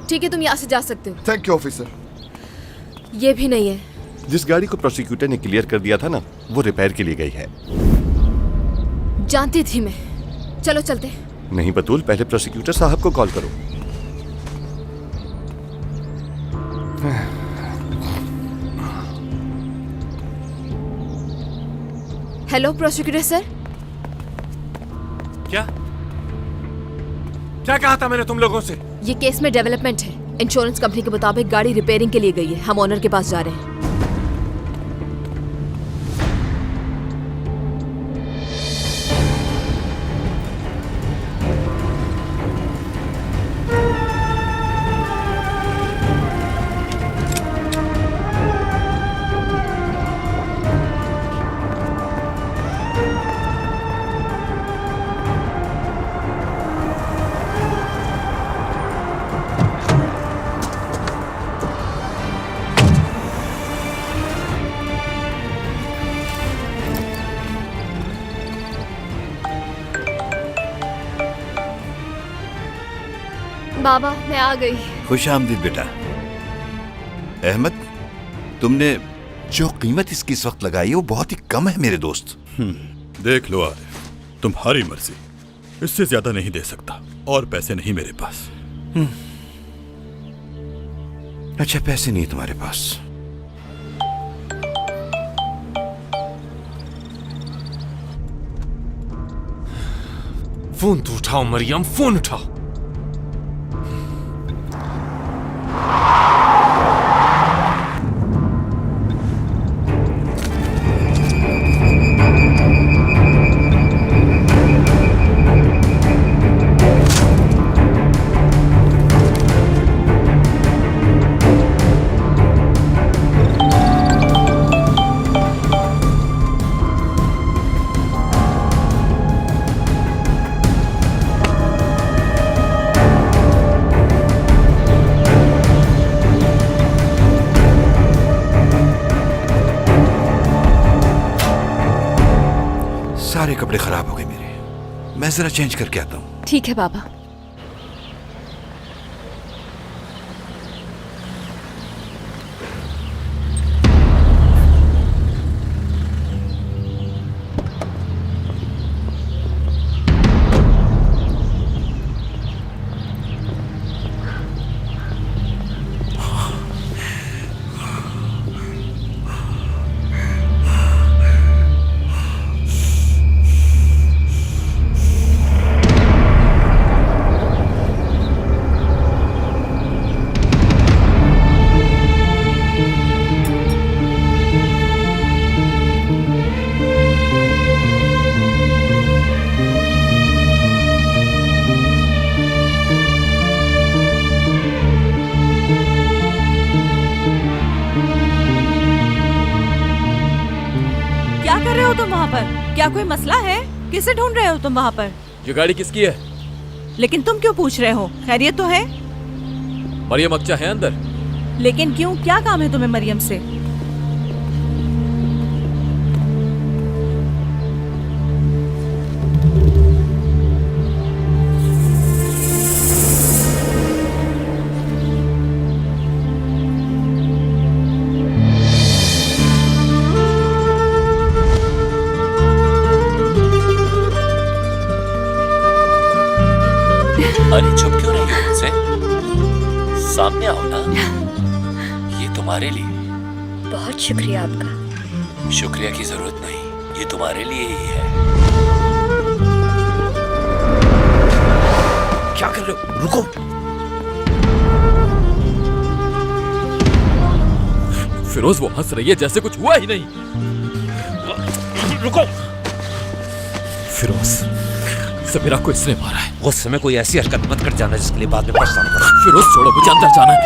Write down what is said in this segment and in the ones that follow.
ठीक है, तुम यहाँ से जा सकते हो। Thank you officer. ये भी नहीं है। जिस गाड़ी को प्रोसिक्यूटर ने क्लियर कर दिया था ना, वो रिपेयर के लिए गई है। जानती थी मैं। चलो चलते। नहीं बतूल, पहले प्रोसिक्यूटर साहब को कॉल करो। Hello prosecutor sir. क्या क्या कहा था मैंने तुम लोगों से? ये केस में डेवलपमेंट है। इंश्योरेंस कंपनी के मुताबिक गाड़ी रिपेयरिंग के लिए गई है। हम ओनर के पास जा रहे हैं। बाबा, मैं आ गई। खुश आमदीद बेटा। अहमद, तुमने जो कीमत इसकी इस वक्त लगाई है वो बहुत ही कम है मेरे दोस्त। देख लो आरिफ, तुम्हारी मर्जी, इससे ज्यादा नहीं दे सकता और पैसे नहीं मेरे पास। अच्छा, पैसे नहीं तुम्हारे पास? फोन तो उठाओ मरियम, फोन उठाओ। सारे कपड़े खराब हो गए मेरे, मैं जरा चेंज करके आता हूँ। ठीक है बाबा। क्या कोई मसला है? किसे ढूंढ रहे हो तुम वहाँ पर? ये गाड़ी किसकी है? लेकिन तुम क्यों पूछ रहे हो? खैरियत तो है? मरियम अक्चा है अंदर। लेकिन क्यों, क्या काम है तुम्हें मरियम से? अरे चुप क्यों रही हो मुझसे? सामने आओ ना, ये तुम्हारे लिए। बहुत शुक्रिया आपका। शुक्रिया की जरूरत नहीं, ये तुम्हारे लिए ही है। क्या कर रहे हो? रुको। फिरोज, वो हंस रही है जैसे कुछ हुआ ही नहीं। रुको। फिरोज, समीरा को इसने मारा है। गुस्से में कोई ऐसी हरकत मत कर जाना जिसके लिए बाद में पछताना पड़े। फिरोज छोड़ो, मुझे अंदर जाना है।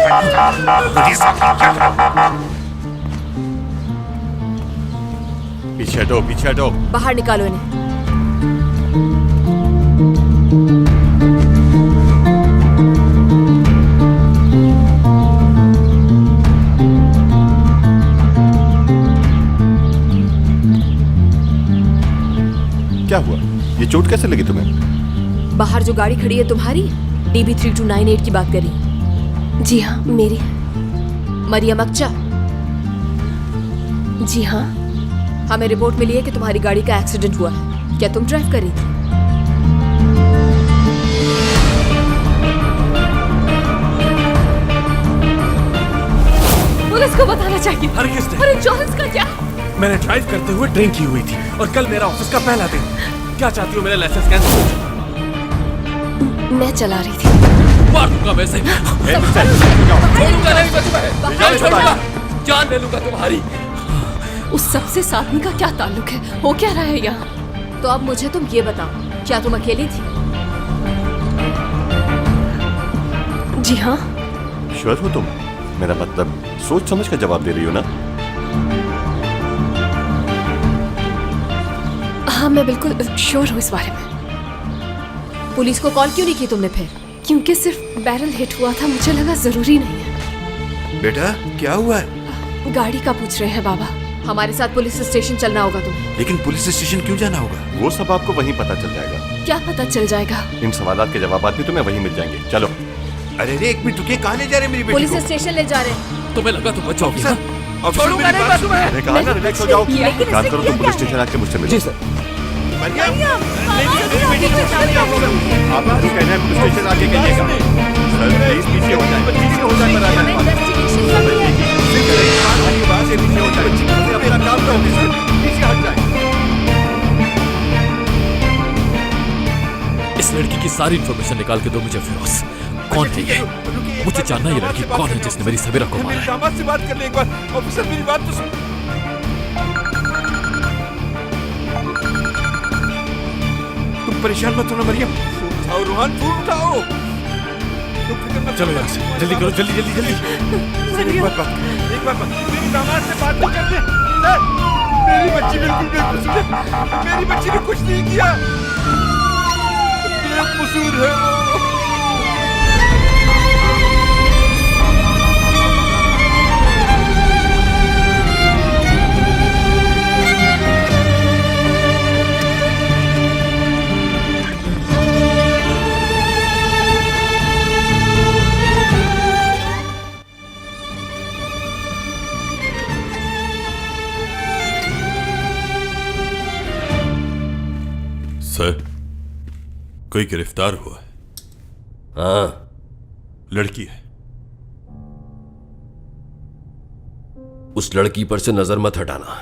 पीछे हटो, पीछे हटो। बाहर निकालो इन्हें। क्या हुआ? ये चोट कैसे लगी तुम्हें? बाहर जो गाड़ी खड़ी है तुम्हारी, DB 3298 की बात करी। जी हाँ, मेरी। मरियम अक्चा, जी हाँ। हमें रिपोर्ट मिली है कि तुम्हारी गाड़ी का एक्सीडेंट हुआ है। क्या तुम ड्राइव कर रही थी? पुलिस को बताना चाहिए। हर किसने? और इंश्योरेंस का क्या? मैंने ड्राइव करते हुए ड्रिंक की हुई थी और कल मेरा ऑफिस का पहला दिन। क्या चाहती हो, मेरा लाइसेंस कैंसिल हो जाए? मैं चला रही थी। मार दूंगा वैसे ही। छोड़ूंगा नहीं तुम्हें। जान छोड़ूंगा, जान ले लूंगा तुम्हारी। उस सबसे आदमी का क्या ताल्लुक है? हो क्या रहा है यहाँ? तो अब मुझे तुम ये बताओ, क्या तुम अकेली थी? जी हाँ। श्योर हो तुम? मेरा मतलब सोच समझ कर जवाब दे रही हो ना? हाँ, मैं बिल्कुल श्योर हूँ इस बारे में। पुलिस को कॉल क्यों नहीं की तुमने फिर? क्योंकि सिर्फ बैरल हिट हुआ था, मुझे लगा जरूरी नहीं है। बेटा क्या हुआ है? गाड़ी का पूछ रहे हैं बाबा। हमारे साथ पुलिस स्टेशन चलना होगा तुम्हें। लेकिन पुलिस स्टेशन क्यों जाना होगा? वो सब आपको वहीं पता चल जाएगा। क्या पता चल जाएगा? इन सवालों के जवाब भी तुम्हें वहीं मिल जाएंगे। चलो। अरे रे, एक मिनट रुकिए, कहाँ ले जा रहे हैं मेरी बेटी पुलिस को? स्टेशन ले जा रहे हैं। तुम्हें लगा तुम बचाओगी? ऑफिसर, ऑफिसर छोड़ूंगा मेरी नहीं बात मैं तुम्हें। मैंने कहा ना रिलैक्स हो जाओ। काम करो, तुम पुलिस स्टेशन आके मुझसे मिलो। जी सर। मरियम, आप जो कहना है पुलिस स्टेशन आके कहिएगा। सर प्लीज पीछे हो जाए, पीछे हो जाए। पीछे हो जाए, अपना काम करो, पीछे हट जाए। इस लड़की की सारी इन्फॉर्मेशन निकाल के दो मुझे फिरोज। कौन है ये? मुझे जानना ये लड़की कौन है जिसने मेरी सवेरा को मारा है। दामाद से बात कर ले एक बार। ऑफिसर मेरी बात तो सुन। तुम परेशान मत होना मरियम। फोन उठाओ रोहान, फोन उठाओ। तुम फिक्र मत चलो यहाँ से, जल्दी करो, जल्दी जल्दी जल्दी। एक बार बात, मेरी दामाद से बात तो कर ले। सर, मेरी बच्ची बिल्कुल बेकसूर है। मेरी बच्ची ने कुछ नहीं किया। बेकसूर है वो। सर, कोई गिरफ्तार हुआ है? हाँ, लड़की है। उस लड़की पर से नजर मत हटाना।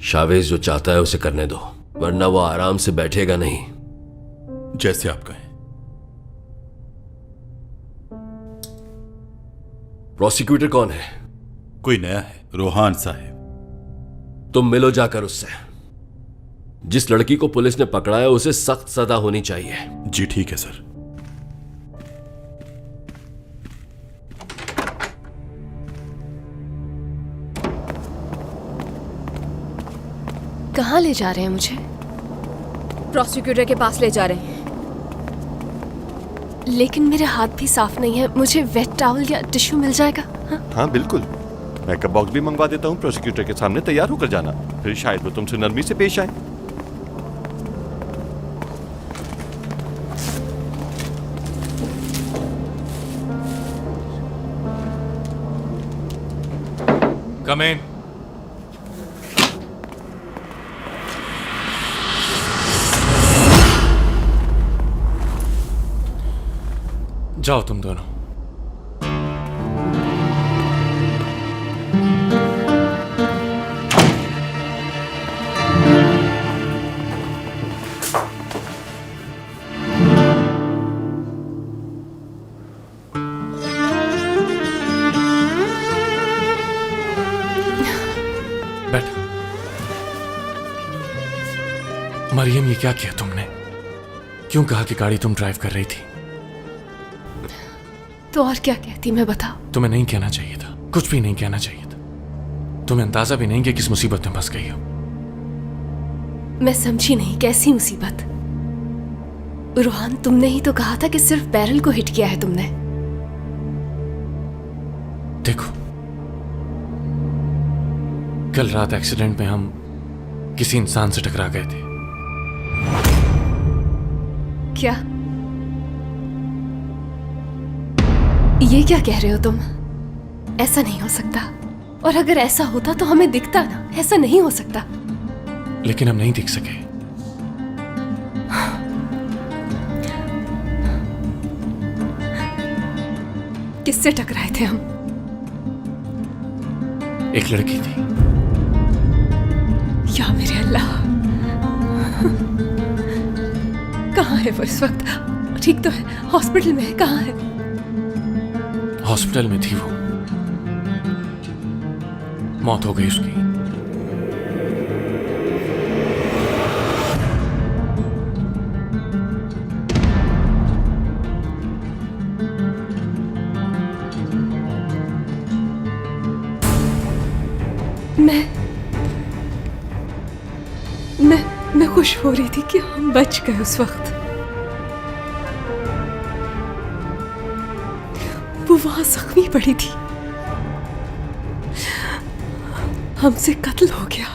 शावेज जो चाहता है उसे करने दो, वरना वो आराम से बैठेगा नहीं। जैसे आप कहें। प्रोसिक्यूटर कौन है? कोई नया है, रोहान साहब। तुम मिलो जाकर उससे। जिस लड़की को पुलिस ने पकड़ा है उसे सख्त सजा होनी चाहिए। जी ठीक है सर। कहाँ ले जा रहे हैं मुझे? प्रोसिक्यूटर के पास ले जा रहे हैं। लेकिन मेरे हाथ भी साफ नहीं है, मुझे वेट टॉवल या टिश्यू मिल जाएगा? हाँ बिल्कुल, मेकअप बॉक्स भी मंगवा देता हूँ। प्रोसिक्यूटर के सामने तैयार होकर जाना, फिर शायद वो तुमसे नरमी से पेश आए। Come in. जाओ तुम दोनों। बैठो। मरियम, ये क्या किया तुमने? क्यों कहा कि गाड़ी तुम ड्राइव कर रही थी? तो और क्या कहती मैं, बताओ। तुम्हें नहीं कहना चाहिए था, कुछ भी नहीं कहना चाहिए था। तुम्हें अंदाजा भी नहीं कि किस मुसीबत में फंस गई हो। मैं समझी नहीं, कैसी मुसीबत? रोहान, तुमने ही तो कहा था कि सिर्फ बैरल को हिट किया है तुमने। देखो, कल रात एक्सीडेंट में हम किसी इंसान से टकरा गए थे। क्या? ये क्या कह रहे हो तुम? ऐसा नहीं हो सकता। और अगर ऐसा होता तो हमें दिखता ना। ऐसा नहीं हो सकता। लेकिन हम नहीं देख सके। किससे टकराए थे हम? एक लड़की थी। या मेरे अल्लाह, कहाँ है वो इस वक्त? ठीक तो है? हॉस्पिटल में है? कहाँ है? हॉस्पिटल में थी वो। मौत हो गई उसकी। मैं खुश हो रही थी कि हम बच गए उस वक्त। वो वहां जख्मी पड़ी थी। हमसे कत्ल हो गया।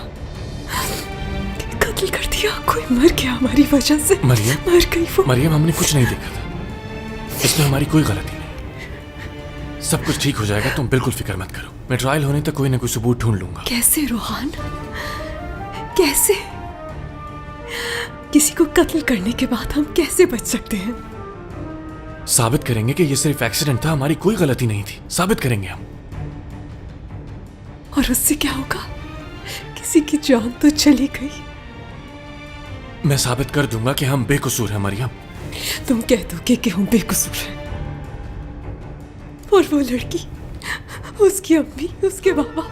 कत्ल कर दिया। कोई मर गया हमारी वजह से। मरियम, मर गई वो। मरियम, हमने कुछ नहीं देखा था। इसमें हमारी कोई गलती नहीं। सब कुछ ठीक हो जाएगा, तुम बिल्कुल फिक्र मत करो। मैं ट्रायल होने तक कोई ना कोई सबूत ढूंढ लूंगा। कैसे रोहान? कैसे? किसी को कत्ल करने के बाद हम कैसे बच सकते हैं? साबित करेंगे कि ये सिर्फ एक्सीडेंट था, हमारी कोई गलती नहीं थी। साबित करेंगे हम। और उससे क्या होगा? किसी की जान तो चली गई। मैं साबित कर दूंगा कि हम बेकसूर हैं मरियम। तुम कह दोगे कि हम बेकसूर हैं। और वो लड़की, उसकी अम्मी, उसके बाबा।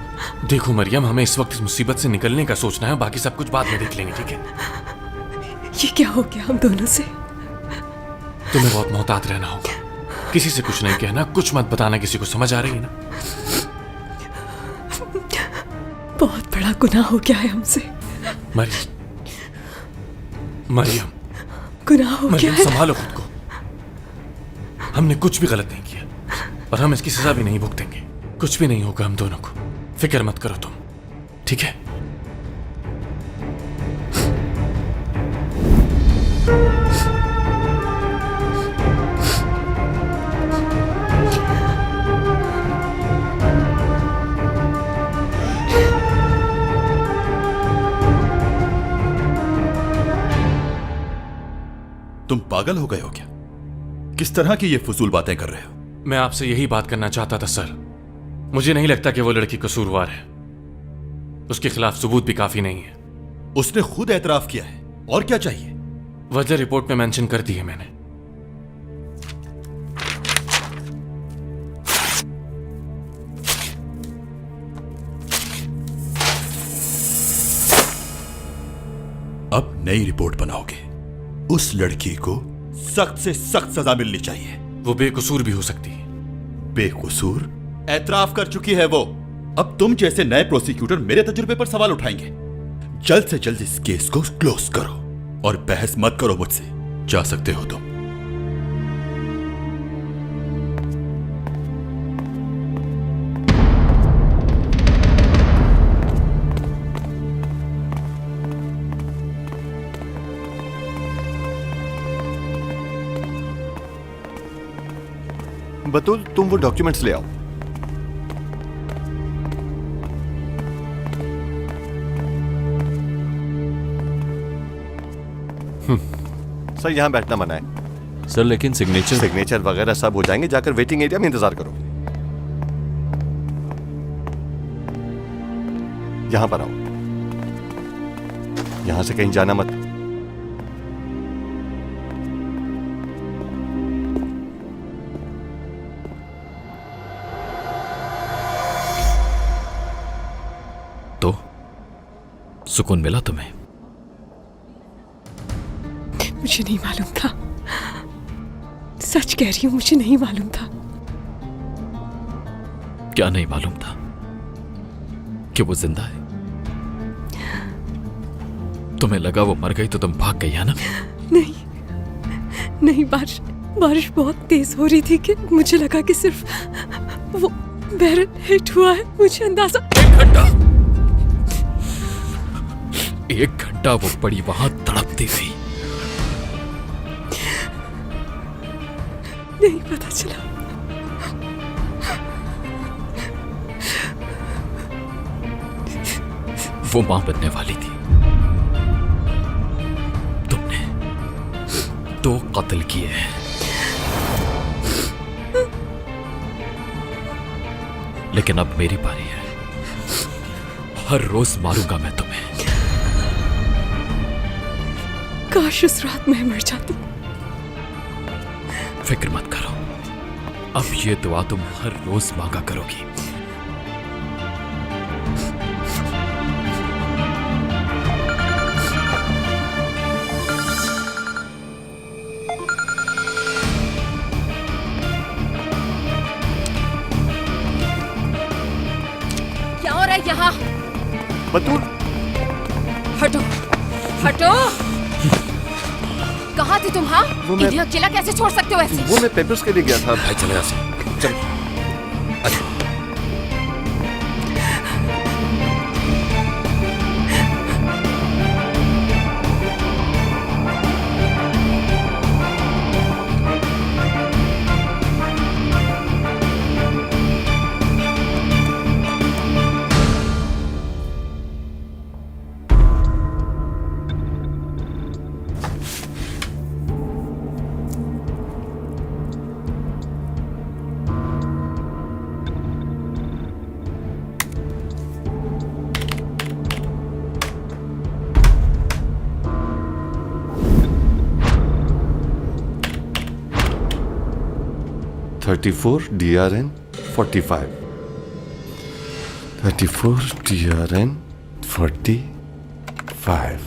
देखो मरियम, हमें इस वक्त इस मुसीबत से निकलने का सोचना है, बाकी सब कुछ बाद में देख लेंगे, ठीक है? ये क्या हो गया हम दोनों से? तुम्हें बहुत मोहतात रहना होगा। किसी से कुछ नहीं कहना, कुछ मत बताना किसी को। समझ आ रही है ना? बहुत बड़ा गुनाह हो गया है हमसे। मरियम, गुनाह हो गया है। संभालो खुद को। हमने कुछ भी गलत नहीं किया और हम इसकी सजा भी नहीं भुगतेंगे। कुछ भी नहीं होगा हम दोनों को। फिक्र मत करो तुम, ठीक है? तुम पागल हो गए हो क्या? किस तरह की ये फजूल बातें कर रहे हो? मैं आपसे यही बात करना चाहता था सर। मुझे नहीं लगता कि वो लड़की कसूरवार है। उसके खिलाफ सबूत भी काफी नहीं है। उसने खुद एतराफ किया है। और क्या चाहिए? वजह रिपोर्ट में मेंशन कर दी है मैंने। अब नई रिपोर्ट बनाओगे। उस लड़की को सख्त से सख्त सजा मिलनी चाहिए। वो बेकसूर भी हो सकती है। बेकसूर? एतराफ कर चुकी है वो। अब तुम जैसे नए प्रोसिक्यूटर मेरे तजुर्बे पर सवाल उठाएंगे। जल्द से जल्द इस केस को क्लोज करो और बहस मत करो मुझसे। जा सकते हो तुम। बतूल, तुम वो डॉक्यूमेंट्स ले आओ। सर, यहां बैठना मना है। सर लेकिन सिग्नेचर वगैरह सब हो जाएंगे। जाकर वेटिंग एरिया में इंतजार करो। यहां पर आओ। यहां से कहीं जाना मत। तो सुकून मिला तुम्हें? मुझे नहीं मालूम था। सच कह रही हूं, मुझे नहीं मालूम था। क्या नहीं मालूम था? कि वो जिंदा है? तुम्हें लगा वो मर गई तो तुम भाग गई है ना? नहीं, बारिश बहुत तेज हो रही थी कि मुझे लगा कि सिर्फ वो बैरल हिट हुआ है। मुझे अंदाजा। 1 घंटा वो पड़ी वहां तड़पती थी। नहीं पता चला। वो मां बनने वाली थी। तुमने 2 कत्ल किए हैं। लेकिन अब मेरी बारी है। हर रोज मारूंगा मैं तुम्हें। काश उस रात मैं मर जाती। फिक्र मत करो, अब ये दुआ तुम हर रोज मांगा करोगी। क्या हो रहा है यहाँ? बतूल, हटो हटो। कहाँ थी तुम? हाँ, वो मैं- इन्हें अकेला कैसे छोड़ सकते हो ऐसे? वो मैं पेपर्स के लिए गया था। भाई चले यहाँ से, चल। $34 DRN 45। 34 DRN 45।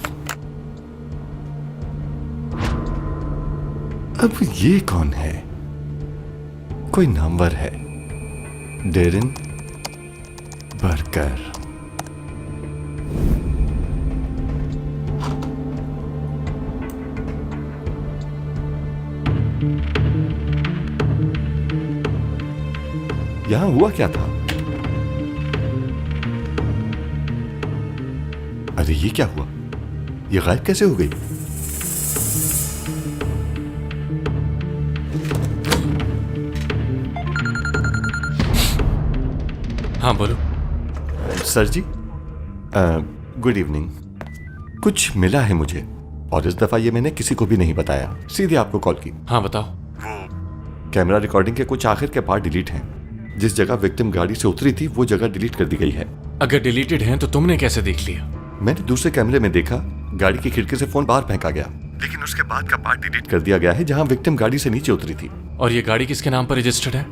अब ये कौन है? कोई नंबर है। डेरिन बर्कर। यहां हुआ क्या था? अरे ये क्या हुआ? ये गायब कैसे हो गई? हाँ बोलो। सर जी, गुड इवनिंग। कुछ मिला है मुझे, और इस दफा ये मैंने किसी को भी नहीं बताया, सीधे आपको कॉल की। हाँ बताओ। कैमरा रिकॉर्डिंग के कुछ आखिर के पार्ट डिलीट हैं। जिस जगह विक्टिम गाड़ी से उतरी थी वो जगह डिलीट कर दी गई है। अगर डिलीटेड हैं तो तुमने कैसे देख लिया? मैंने दूसरे कैमरे में देखा, गाड़ी की खिड़की से फोन बाहर फेंका गया, लेकिन उसके बाद का पार्ट डिलीट कर दिया गया है जहां विक्टिम गाड़ी से नीचे उतरी थी। और ये गाड़ी किसके नाम पर रजिस्टर्ड है?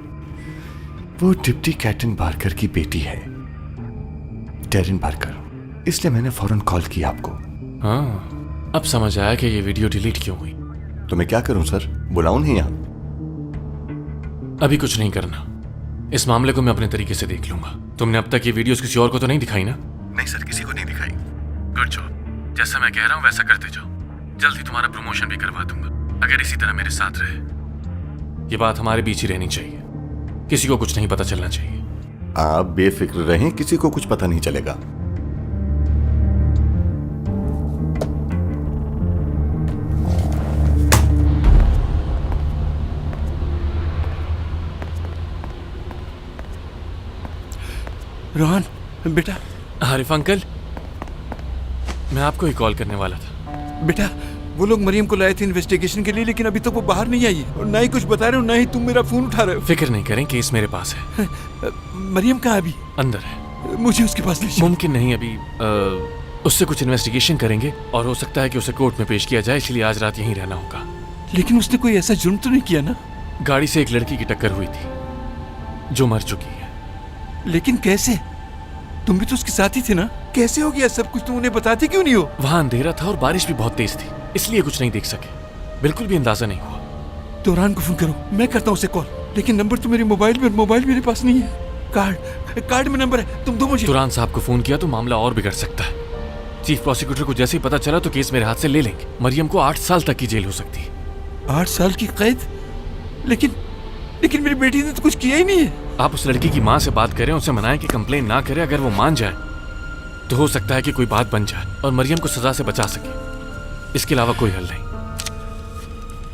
वो डिप्टी कैप्टन बार्कर की बेटी है, डेरिन बार्कर। इसलिए मैंने फौरन कॉल किया आपको। हाँ, अब समझ आया कि ये वीडियो डिलीट क्यों हुई। तो मैं क्या करूं सर? बुलाऊं नहीं यहाँ? अभी कुछ नहीं करना, इस मामले को मैं अपने तरीके से देख लूंगा। तुमने अब तक ये वीडियोस किसी और को तो नहीं दिखाई ना? नहीं सर, किसी को नहीं दिखाई। Good job. जैसा मैं कह रहा हूँ वैसा करते जाओ। जल्दी तुम्हारा प्रमोशन भी करवा दूंगा अगर इसी तरह मेरे साथ रहे। ये बात हमारे बीच ही रहनी चाहिए, किसी को कुछ नहीं पता चलना चाहिए। आप बेफिक्र रहें, किसी को कुछ पता नहीं चलेगा। रोहन बेटा। आरिफ अंकल, मैं आपको ही कॉल करने वाला था। बेटा, वो लोग मरियम को लाए थे इन्वेस्टिगेशन के लिए, लेकिन अभी तक वो बाहर नहीं आई है और ना ही कुछ बता रहे हो, ना ही तुम मेरा फोन उठा रहे हो। फिक्र नहीं करें, केस मेरे पास है। मरियम कहाँ अभी? अंदर है। मुझे उसके पास ले चलो। मुमकिन नहीं, अभी उससे कुछ इन्वेस्टिगेशन करेंगे और हो सकता है कि उसे कोर्ट में पेश किया जाए, इसलिए आज रात यहीं रहना होगा। लेकिन उसने कोई ऐसा जुर्म तो नहीं किया ना? गाड़ी से एक लड़की की टक्कर हुई थी जो मर चुकी है। लेकिन कैसे? तुम भी तो उसके साथ ही थे ना? कैसे हो गया सब कुछ? तुम उन्हें बताते क्यों नहीं हो? वहां अंधेरा था और बारिश भी बहुत तेज थी, इसलिए कुछ नहीं देख सके। बिल्कुल भी अंदाजा नहीं हुआ। तोरान को फोन करो, मैं करता हूँ उसे कॉल। लेकिन नंबर तो मेरे मोबाइल में, मोबाइल मेरे पास नहीं है। कार्ड में नंबर है, तुम दो मुझे। तुरान साहब को फोन किया तो मामला और बिगड़ सकता है। चीफ प्रोसिक्यूटर को जैसे ही पता चला तो केस मेरे हाथ से ले लेंगे। मरियम को 8 साल तक की जेल हो सकती है। 8 साल की कैद? लेकिन मेरी बेटी ने तो कुछ किया ही नहीं है। आप उस लड़की की माँ से बात करें, उसे मनाएं कि कंप्लेन ना करे। अगर वो मान जाए तो हो सकता है कि कोई बात बन जाए और मरियम को सजा से बचा सके। इसके अलावा कोई हल नहीं।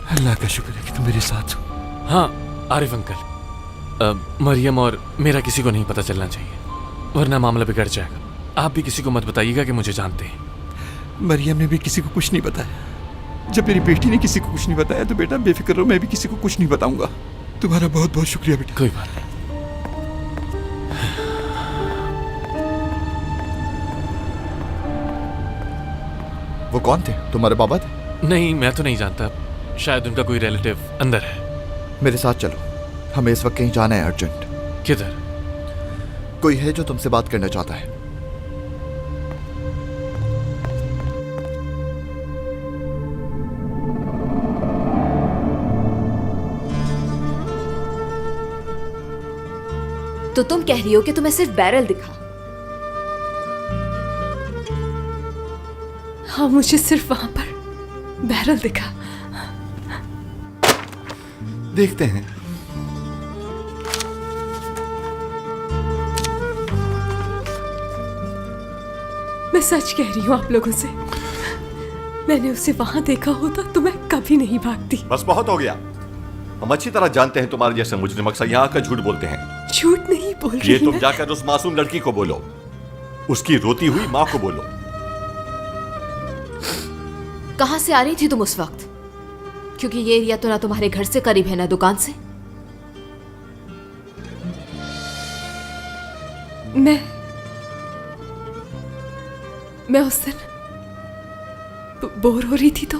अल्लाह का शुक्र है कि तुम मेरे साथ हो। हाँ आरिफ अंकल, मरियम और मेरा किसी को नहीं पता चलना चाहिए, वरना मामला बिगड़ जाएगा। आप भी किसी को मत बताइएगा कि मुझे जानते हैं। मरियम ने भी किसी को कुछ नहीं बताया। जब मेरी बेटी ने किसी को कुछ नहीं बताया तो बेटा बेफिक्र रहो, मैं भी किसी को कुछ नहीं बताऊंगा। तुम्हारा बहुत बहुत शुक्रिया बेटा। कोई बात नहीं। वो कौन थे? तुम्हारे बाबा थे? नहीं, मैं तो नहीं जानता, शायद उनका कोई रिलेटिव अंदर है। मेरे साथ चलो, हमें इस वक्त कहीं जाना है अर्जेंट। किधर? कोई है जो तुमसे बात करना चाहता है। तो तुम कह रही हो कि तुम्हें सिर्फ बैरल दिखा? हाँ, मुझे सिर्फ वहां पर बैरल दिखा। देखते हैं। मैं सच कह रही हूँ आप लोगों से, मैंने उसे वहां देखा होता तो मैं कभी नहीं भागती। बस बहुत हो गया। हम अच्छी तरह जानते हैं तुम्हारे जैसे मुजरिम अक्सर यहाँ आकर झूठ बोलते हैं। झूठ नहीं बोल रही ये तुम मैं। जाकर उस मासूम लड़की को बोलो, उसकी रोती हुई माँ को बोलो। कहां से आ रही थी तुम उस वक्त? क्योंकि ये एरिया तो ना तुम्हारे घर से करीब है ना दुकान से। मैं उस दिन बोर हो रही थी तो